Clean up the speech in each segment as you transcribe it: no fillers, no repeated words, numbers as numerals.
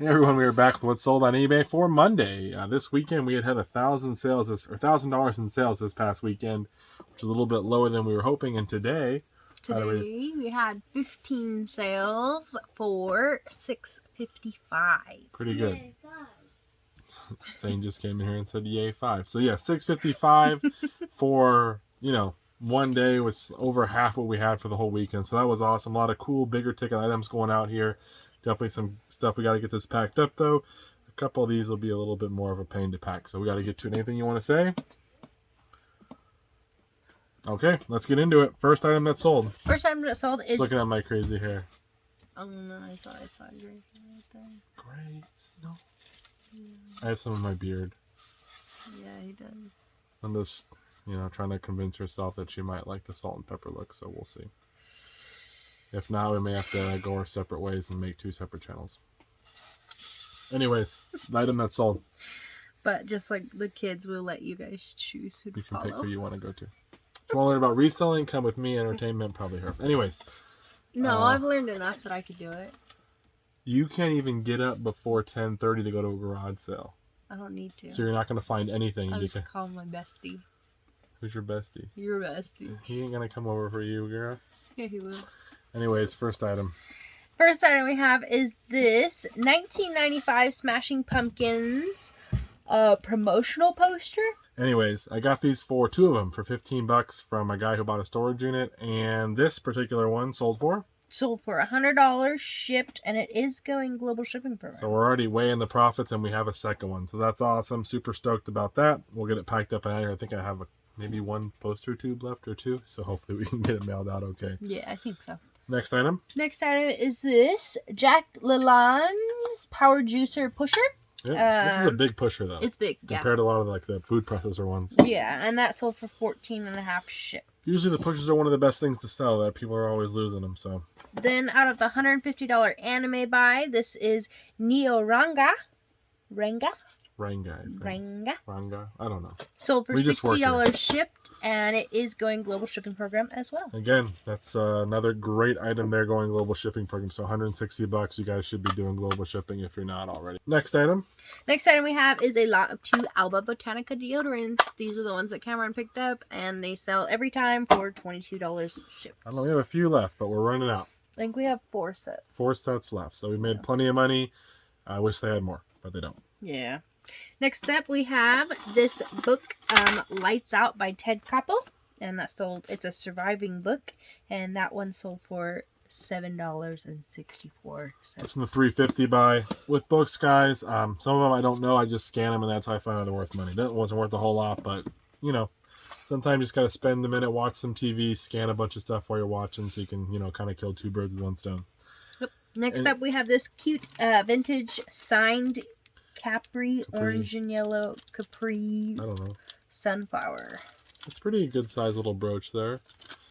Hey everyone, we are back with what's sold on eBay for Monday. This weekend we had $1,000 in sales this past weekend, which is a little bit lower than we were hoping. And today we had 15 sales for $655. Pretty good. Yay, 5. Zane just came in here and said yay 5. So yeah, $655 for, one day was over half what we had for the whole weekend. So that was awesome. A lot of cool, bigger ticket items going out here. Definitely some stuff we got to get this packed up, though. A couple of these will be a little bit more of a pain to pack, so we got to get to it. Anything you want to say? Okay, let's get into it. First item that's sold. First item that sold is... Just looking at my crazy hair. Oh, no, I thought I saw your hair right there. Great. No. Yeah. I have some in my beard. Yeah, he does. I'm just, trying to convince herself that she might like the salt and pepper look, so we'll see. If not, we may have to go our separate ways and make 2 separate channels. Anyways, the item that's sold. But just like the kids, we'll let you guys choose who to follow. You can pick who you want to go to. If you want to learn about reselling, come with me. Entertainment, probably her. Anyways. No, I've learned enough that I could do it. You can't even get up before 10:30 to go to a garage sale. I don't need to. So you're not going to find anything. I just call my bestie. Who's your bestie? Your bestie. He ain't going to come over for you, girl. Yeah, he will. Anyways, first item. First item we have is this 1995 Smashing Pumpkins promotional poster. Anyways, I got these for 2 of them for $15 from a guy who bought a storage unit, and this particular one sold for $100 shipped, and it is going global shipping program. So we're already way in the profits, and we have a second one, so that's awesome. Super stoked about that. We'll get it packed up and out here. I think I have maybe 1 poster tube left or 2, so hopefully we can get it mailed out okay. Yeah, I think so. Next item. Next item is this Jack Lalanne's Power Juicer Pusher. Yeah, this is a big pusher though. It's big, compared to a lot of the food processor ones. Yeah, and that sold for $14.50 shipped. Usually the pushers are one of the best things to sell. That people are always losing them. So. Then out of the $150 anime buy, this is Neo Ranga. Ranga. I don't know. Sold for $60 shipped, and it is going global shipping program as well. Again, that's another great item there going global shipping program. So $160, you guys should be doing global shipping if you're not already. Next item. Next item we have is a lot of 2 Alba Botanica deodorants. These are the ones that Cameron picked up, and they sell every time for $22 shipped. I don't know, we have a few left, but we're running out. I think we have 4 sets. 4 sets left, so we made plenty of money. I wish they had more, but they don't. Yeah. Next up, we have this book, Lights Out by Ted Koppel, and that sold. It's a surviving book, and that one sold for $7.64. It's in the $3.50 buy with books, guys. Some of them I don't know. I just scan them, and that's how I find out they're worth money. That wasn't worth a whole lot, but sometimes you just gotta spend a minute, watch some TV, scan a bunch of stuff while you're watching, so you can kind of kill 2 birds with 1 stone. Yep. Next up, we have this cute vintage signed Capri, orange and yellow Capri. I don't know. Sunflower. It's a pretty good size little brooch there.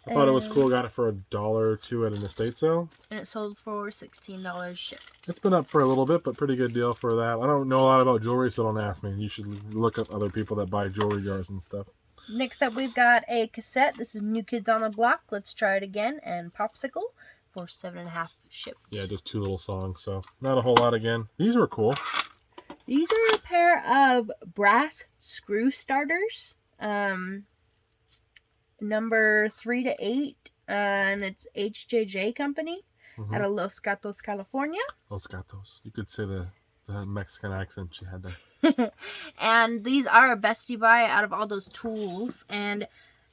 I thought it was cool. Got it for $1 or $2 at an estate sale. And it sold for $16 shipped. It's been up for a little bit, but pretty good deal for that. I don't know a lot about jewelry, so don't ask me. You should look up other people that buy jewelry jars and stuff. Next up, we've got a cassette. This is New Kids on the Block. Let's Try It Again and Popsicle for $7.50 shipped. Yeah, just 2 little songs, so not a whole lot again. These were cool. These are a pair of brass screw starters, number 3 to 8, and it's HJJ Company out of Los Gatos, California. Los Gatos. You could say the Mexican accent she had there. And these are a bestie buy out of all those tools, and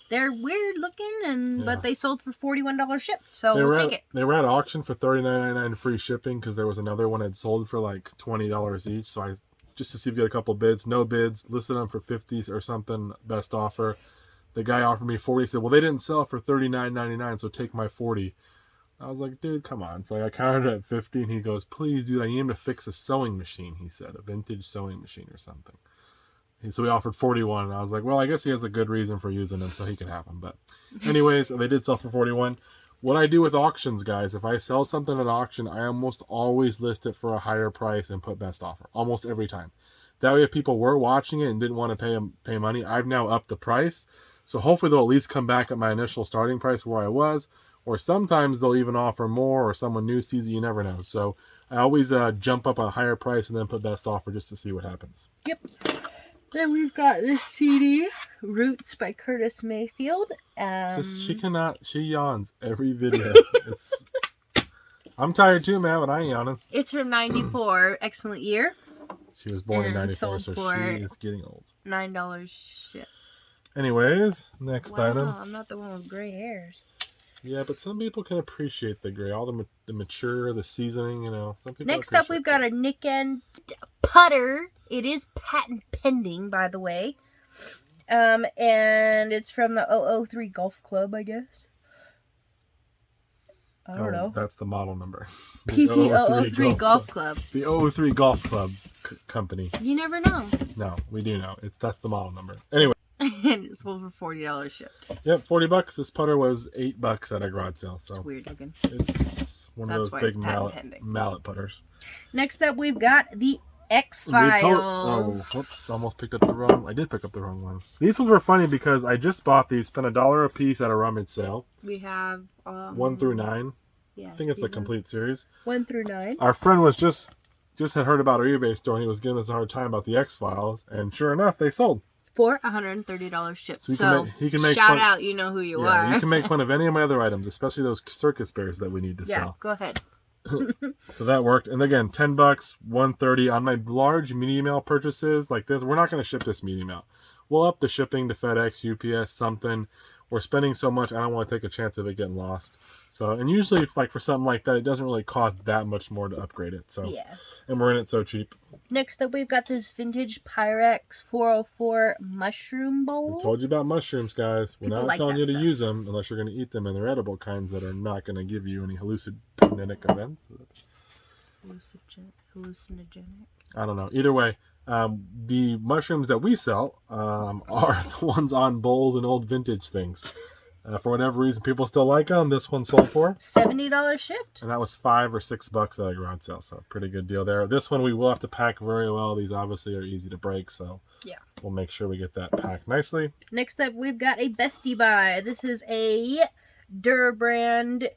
they're weird looking, but they sold for $41 shipped, so we'll take it. They were at auction for $39.99 free shipping because there was another one that had sold for like $20 each. So just to see if we get a couple bids. No bids. Listed them for $50 or something. Best offer. The guy offered me $40. He said, well, they didn't sell for $39.99, so take my $40. I was like, dude, come on. So I counted it at $50, and he goes, please, dude, I need him to fix a sewing machine, he said. A vintage sewing machine or something. So we offered $41, and I was like, well, I guess he has a good reason for using them, so he can have them. But anyways, they did sell for $41. What I do with auctions, guys, if I sell something at auction, I almost always list it for a higher price and put best offer. Almost every time. That way, if people were watching it and didn't want to pay money, I've now upped the price. So hopefully they'll at least come back at my initial starting price where I was. Or sometimes they'll even offer more, or someone new sees it. You never know. So I always jump up a higher price and then put best offer just to see what happens. Yep. Then we've got this CD, Roots by Curtis Mayfield. She yawns every video. I'm tired too, man, but I ain't yawning. It's from 94, excellent year. She was born in 94, so for she is getting old. $9 ship. Anyways, next item. I'm not the one with gray hairs. Yeah, but some people can appreciate the gray, all the mature, the seasoning, you know. Some people. Next up, we've got a Nicken Putter. It is patent pending, by the way. And it's from the 003 Golf Club, I guess. I don't know. That's the model number. PP003 Golf Club. The 003 Golf Club company. You never know. No, we do know. That's the model number. Anyway. And it's sold for $40 shipped. Yep, $40. This putter was $8 at a garage sale. So it's weird looking. It's one of those big mallet putters. Next up, we've got the X-Files. Whoops! Almost picked up the wrong. I did pick up the wrong one. These ones were funny because I just bought these, spent $1 a piece at a rummage sale. We have 1 through 9. Yeah, I think it's the complete series. 1 through 9. Our friend was just had heard about our eBay store and he was giving us a hard time about the X-Files, and sure enough, they sold. For $130 shipped. So he can make shout fun, out, you know who you are. You can make fun of any of my other items, especially those circus bears that we need to sell. Yeah, go ahead. So that worked. And again, $10, $130 on my large medium mail purchases like this. We're not going to ship this medium mail. We'll up the shipping to FedEx, UPS, something. We're spending so much, I don't want to take a chance of it getting lost. So, and usually, like for something like that, it doesn't really cost that much more to upgrade it. So, yeah. And we're in it so cheap. Next up, we've got this vintage Pyrex 404 mushroom bowl. I told you about mushrooms, guys. We're not telling you to stuff. use them unless you're going to eat them, and they're edible kinds that are not going to give you any hallucinogenic events. Hallucinogenic? I don't know. Either way, the mushrooms that we sell are the ones on bowls and old vintage things. For whatever reason, people still like them. This one sold for $70 shipped. And that was $5 or $6 at a garage sale. So pretty good deal there. This one we will have to pack very well. These obviously are easy to break. So yeah, we'll make sure we get that packed nicely. Next up, we've got a Bestie Buy. This is a Durabrand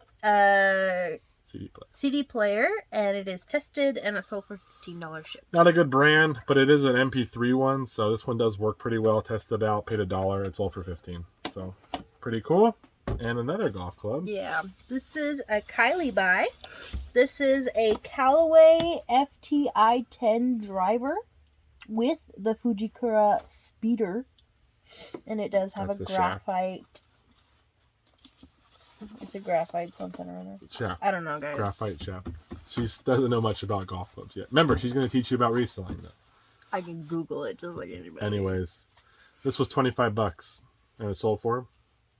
CD player, and it is tested, and it sold for $15 shipped. Not a good brand, but it is an MP3 one, so this one does work pretty well. Tested out, paid $1. It sold for $15. So pretty cool. And another golf club. Yeah, this is a Kylie buy. This is a Callaway FTI-10 driver with the Fujikura speeder, and it does have a graphite. It's a graphite something or other. Shaft. I don't know, guys. Graphite shaft. She doesn't know much about golf clubs yet. Remember, she's going to teach you about reselling that. I can Google it just like anybody. Anyways, this was $25, and it sold for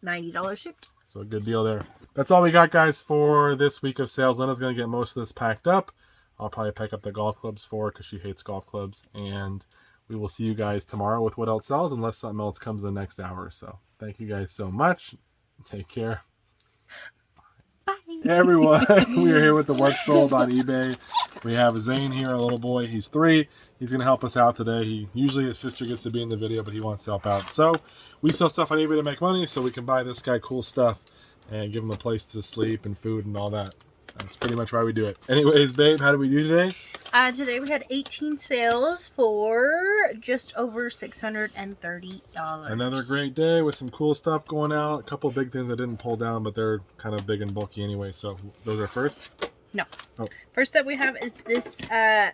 $90 shipped. So a good deal there. That's all we got, guys, for this week of sales. Lena's going to get most of this packed up. I'll probably pick up the golf clubs for her because she hates golf clubs. And we will see you guys tomorrow with what else sells, unless something else comes in the next hour or so. Thank you guys so much. Take care. Bye. Hey everyone, we are here with the What's Sold on eBay. We have Zane here, a little boy. He's 3. He's going to help us out today. Usually his sister gets to be in the video, but he wants to help out. So we sell stuff on eBay to make money, so we can buy this guy cool stuff and give him a place to sleep and food and all that. That's pretty much why we do it. Anyways, babe, how did we do today? Today we had 18 sales for just over $630. Another great day with some cool stuff going out. A couple big things I didn't pull down, but they're kind of big and bulky anyway. So those are first? No. Oh. First up we have is this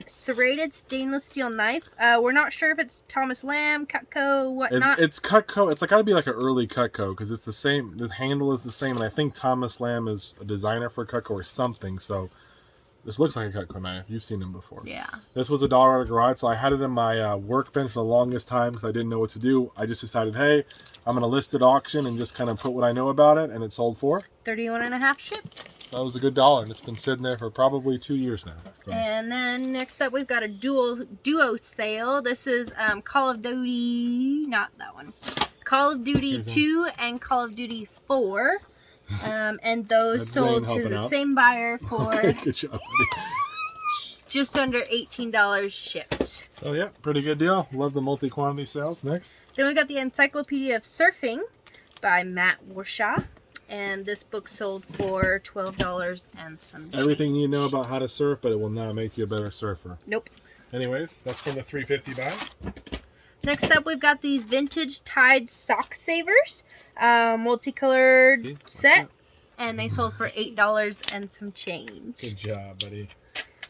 serrated stainless steel knife. We're not sure if it's Thomas Lamb, Cutco, whatnot. It's Cutco. It's got to be like an early Cutco because it's the same. The handle is the same, and I think Thomas Lamb is a designer for Cutco or something. So this looks like a Cutco knife. You've seen them before. Yeah. This was $1 at a garage, so I had it in my workbench for the longest time because I didn't know what to do. I just decided, hey, I'm going to list it auction and just kind of put what I know about it, and it sold for $31.50 shipped. That was a good $1, and it's been sitting there for probably 2 years now. So. And then next up, we've got a duo sale. This is Call of Duty, not that one. Call of Duty 2 and Call of Duty 4. And those sold to the same buyer for good job, buddy. Just under $18 shipped. So yeah, pretty good deal. Love the multi-quantity sales. Next. Then we got the Encyclopedia of Surfing by Matt Warshaw. and this book sold for $12 and some change. Everything you know about how to surf, but it will not make you a better surfer. Nope. Anyways, that's from the $350 buy. Next up, we've got these vintage Tide sock savers, multicolored set, and they sold for $8 and some change. Good job, buddy.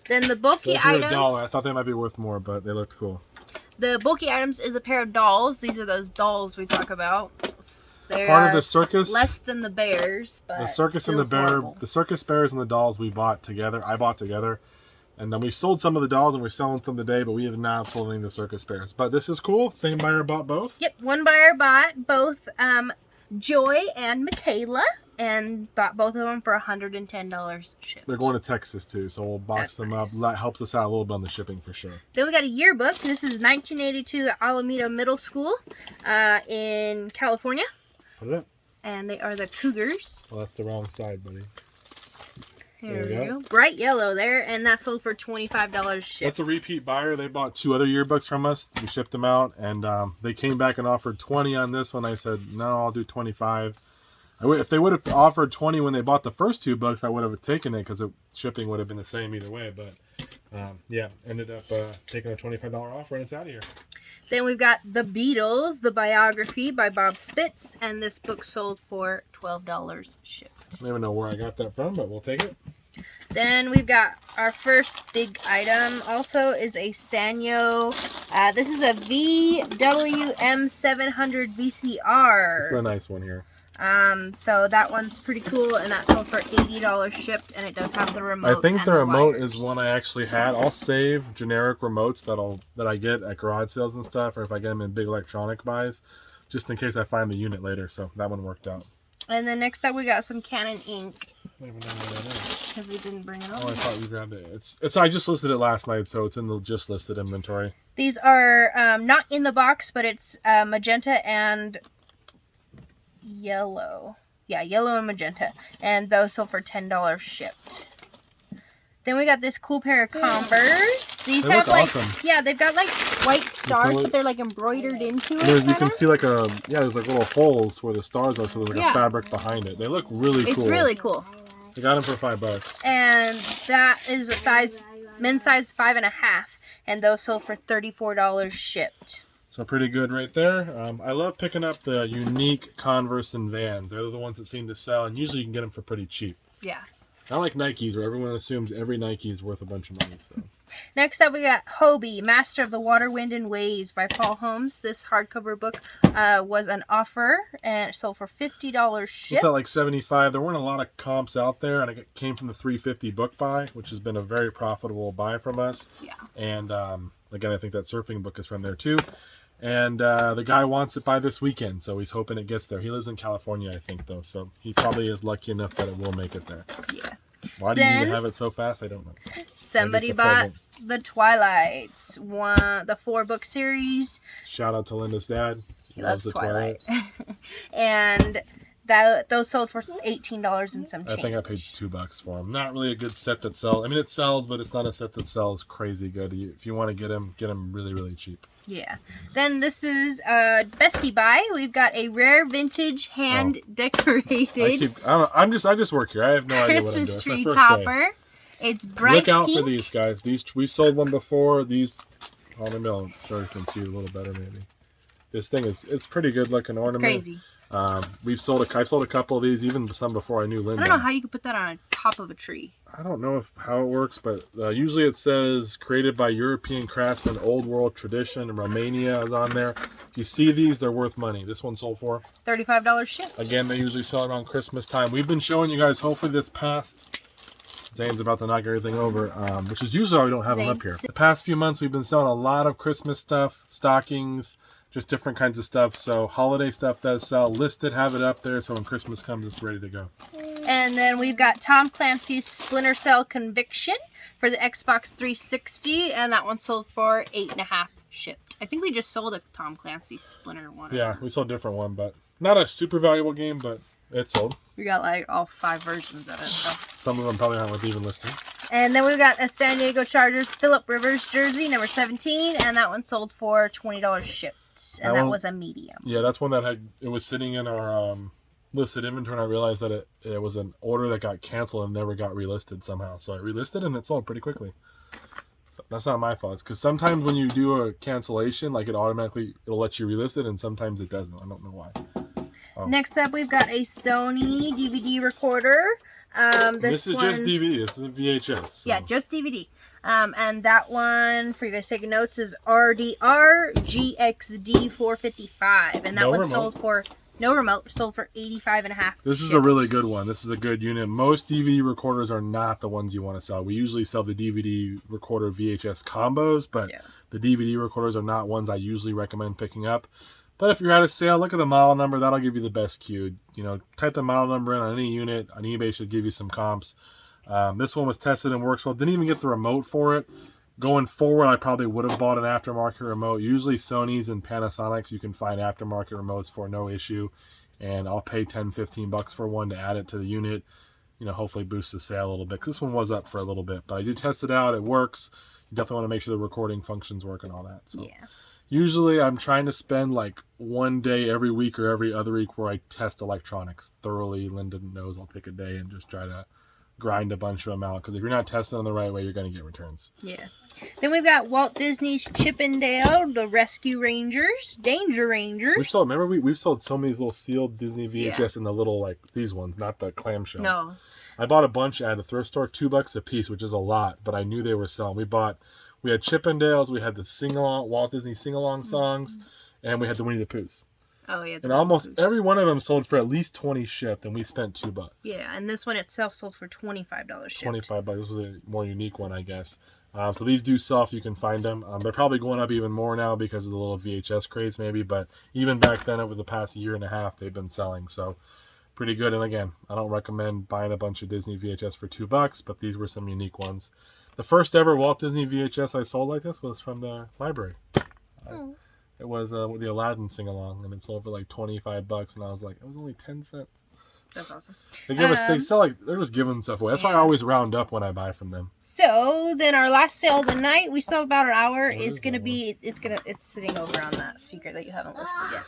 Then the bulky items. $1. I thought they might be worth more, but they looked cool. The bulky items is a pair of dolls. These are those dolls we talk about. They Part are of the circus. less than the bears, but the circus and the bear, horrible. the circus bears and the dolls we bought together. I bought together, and then we sold some of the dolls and we're selling some today. But we have not sold any of the circus bears. But this is cool. Same buyer bought both. Yep, one buyer bought both Joy and Michaela, and bought both of them for $110 shipped. They're going to Texas too, so we'll box them up. That helps us out a little bit on the shipping for sure. Then we got a yearbook. This is 1982 at Alameda Middle School in California. Put it up. And they are the Cougars. Well, that's the wrong side, buddy. There we go. Bright yellow there, and that sold for $25 shipped. That's a repeat buyer. They bought 2 other yearbooks from us. We shipped them out, and they came back and offered 20 on this one. I said, no, I'll do 25. If they would have offered 20 when they bought the first 2 books, I would have taken it because the shipping would have been the same either way. But yeah, ended up taking a $25 offer, and it's out of here. Then we've got The Beatles, the biography by Bob Spitz, and this book sold for $12 shipped. I don't even know where I got that from, but we'll take it. Then we've got our first big item. Also is a Sanyo. This is a VW M700 Vcr. This is a nice one here. So that one's pretty cool, and that sold for $80 shipped, and it does have the remote. I think and the remote wires. is one I actually had. I'll save generic remotes that I get at garage sales and stuff, or if I get them in big electronic buys, just in case I find the unit later. So that one worked out. And then next up we got some Canon ink. I don't even know what that is. Because we didn't bring it over. Oh, I thought you grabbed it. It's. I just listed it last night, so it's in the just listed inventory. These are not in the box, but it's magenta and yellow. Yeah, yellow and magenta. And those sold for $10 shipped. Then we got this cool pair of Converse. These They have look like, awesome. yeah, they've got like white stars, but they're like embroidered into it. You kinda. can see like there's like little holes where the stars are, so there's like a fabric behind it. They look really cool. It's really cool. I got them for $5. And that is a size, men's size 5.5, and those sold for $34 shipped. So pretty good right there. I love picking up the unique Converse and Vans. They're the ones that seem to sell, and usually you can get them for pretty cheap. Yeah. I like Nikes, where everyone assumes every Nike is worth a bunch of money. So. Next up, we got Hobie, Master of the Water, Wind, and Waves by Paul Holmes. This hardcover book was an offer, and it sold for $50 shipped. It's at like $75. There weren't a lot of comps out there, and it came from the $350 book buy, which has been a very profitable buy from us. Yeah. And again, I think that surfing book is from there too. And the guy wants it by this weekend, so he's hoping it gets there. He lives in California, I think, though, so he probably is lucky enough that it will make it there. Yeah. Why do you need to have it so fast? I don't know. Somebody bought the Twilights, the 4-book series. Shout out to Linda's dad. He loves the Twilight. And those sold for $18 and some change. I think I paid $2 for them. Not really a good set that sells. I mean, it sells, but it's not a set that sells crazy good. If you want to get them really, really cheap. Yeah. Then this is Bestie Buy. We've got a rare vintage hand decorated I just work here. I have no idea what I'm doing. Christmas It's my tree first topper. day. It's bright Look out pink. for these guys. We sold one before. These, maybe I'll show you can see a little better maybe. This thing it's pretty good looking ornament. It's crazy. I've sold a couple of these, even some before I knew Linda. I don't know how you could put that on top of a tree. I don't know how it works, but usually it says created by European craftsmen, old world tradition, and Romania is on there. If you see these, they're worth money. This one sold for $35 shipped. Again, they usually sell around Christmas time. We've been showing you guys, hopefully this past, Zane's about to knock everything over, which is usually why we don't have them up here. The past few months, we've been selling a lot of Christmas stuff, stockings, just different kinds of stuff. So holiday stuff does sell. Listed, have it up there, so when Christmas comes, it's ready to go. And then we've got Tom Clancy's Splinter Cell Conviction for the Xbox 360, and that one sold for $8.50 shipped. I think we just sold a Tom Clancy Splinter one. Yeah, we sold a different one, but not a super valuable game, but it sold. We got like all 5 versions of it. So. Some of them probably aren't worth even listing. And then we've got a San Diego Chargers Phillip Rivers jersey, number 17, and that one sold for $20 shipped. And that was a medium. Yeah, that's one that it was sitting in our listed inventory, and I realized that it was an order that got canceled and never got relisted somehow. So I relisted and it sold pretty quickly. So that's not my fault. It's because sometimes when you do a cancellation, like it'll let you relist it, and sometimes it doesn't. I don't know why. Oh. Next up, we've got a Sony DVD recorder. This is just DVD. This is a VHS. So. Yeah, just DVD. And that one, for you guys taking notes, is RDR GXD 455. And that one sold for, no remote, sold for $85.50. This is a really good one. This is a good unit. Most DVD recorders are not the ones you want to sell. We usually sell the DVD recorder VHS combos, but the DVD recorders are not ones I usually recommend picking up. But if you're at a sale, look at the model number. That'll give you the best queue. You know, type the model number in on any unit. On eBay should give you some comps. This one was tested and works well. Didn't even get the remote for it. Going forward, I probably would have bought an aftermarket remote. Usually Sony's and Panasonic's you can find aftermarket remotes for no issue. And I'll pay $10-15 for one to add it to the unit. You know, hopefully boost the sale a little bit. Because this one was up for a little bit. But I did test it out. It works. You definitely want to make sure the recording functions work and all that. So. Yeah. Usually I'm trying to spend like one day every week or every other week where I test electronics thoroughly. Linda knows I'll take a day and just try to grind a bunch of them out. Because if you're not testing them the right way, you're going to get returns. Yeah. Then we've got Walt Disney's Chippendale, the Rescue Rangers, Danger Rangers. We've sold so many little sealed Disney VHS in the little, like, these ones, not the clamshells. No. I bought a bunch at a thrift store, $2 a piece, which is a lot, but I knew they were selling. We had Chippendales, we had the sing-along, Walt Disney sing-along songs, and we had the Winnie the Poohs. Oh, yeah. And almost every one of them sold for at least 20 shipped, and we spent $2. Yeah, and this one itself sold for $25 shipped. $25. This was a more unique one, I guess. So these do sell if you can find them. They're probably going up even more now because of the little VHS craze maybe, but even back then over the past year and a half, they've been selling. So pretty good. And again, I don't recommend buying a bunch of Disney VHS for $2, but these were some unique ones. The first ever Walt Disney VHS I sold like this was from the library. It was the Aladdin sing-along, and it sold for like $25, and I was like, it was only 10 cents. That's awesome. They sell like, they're just giving stuff away. That's why I always round up when I buy from them. So then our last sale of the night, we still have about an hour, is going to be, it's sitting over on that speaker that you haven't listed yet.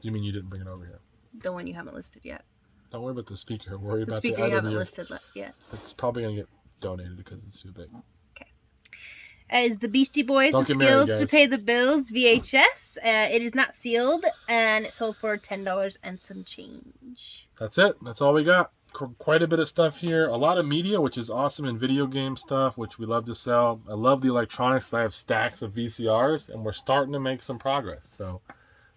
Do you mean you didn't bring it over here? The one you haven't listed yet. Don't worry about the speaker. Worry about the speaker you haven't listed yet. It's probably going to get donated because it's too big. Okay. Is the Beastie Boys, The Skills to Pay the Bills VHS. It is not sealed, and it sold for $10 and some change. That's it. That's all we got. Quite a bit of stuff here. A lot of media, which is awesome, and video game stuff, which we love to sell. I love the electronics. I have stacks of VCRs, and we're starting to make some progress. So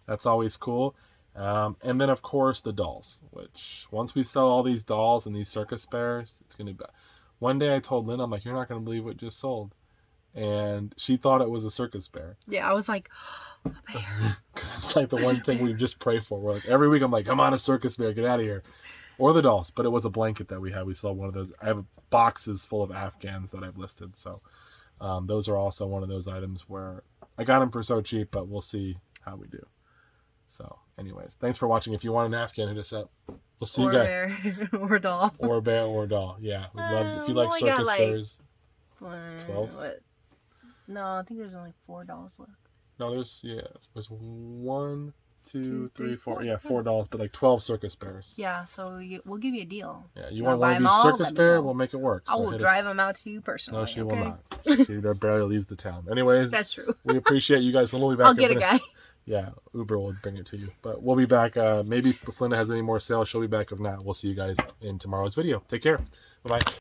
that's always cool. And then, of course, the dolls, which once we sell all these dolls and these circus bears, it's going to be... One day I told Lynn, I'm like, you're not going to believe what just sold. And she thought it was a circus bear. Yeah, I was like, a bear. Because it's like the one thing we just pray for. We're like, every week I'm like, come on, a circus bear, get out of here. Or the dolls. But it was a blanket that we had. We sold one of those. I have boxes full of Afghans that I've listed. So those are also one of those items where I got them for so cheap, but we'll see how we do. So anyways, thanks for watching. If you want an Afghan, hit us up. We'll see you guys. Bear or doll. Or bear or doll. Yeah. We'd love, if you like circus bears. 12? What? No, I think there's only 4 dolls left. No, there's 1, 2, 3, 4. Yeah, 4 dolls, but like 12 circus bears. Yeah, so we'll give you a deal. Yeah, you want one of each circus bear? We'll make it work. I will drive them out to you personally. No, she will not. She barely leaves the town. Anyways, that's true. We appreciate you guys. We'll be back. I'll get a guy. Yeah, Uber will bring it to you. But we'll be back. Maybe if Linda has any more sales, she'll be back. If not, we'll see you guys in tomorrow's video. Take care. Bye-bye.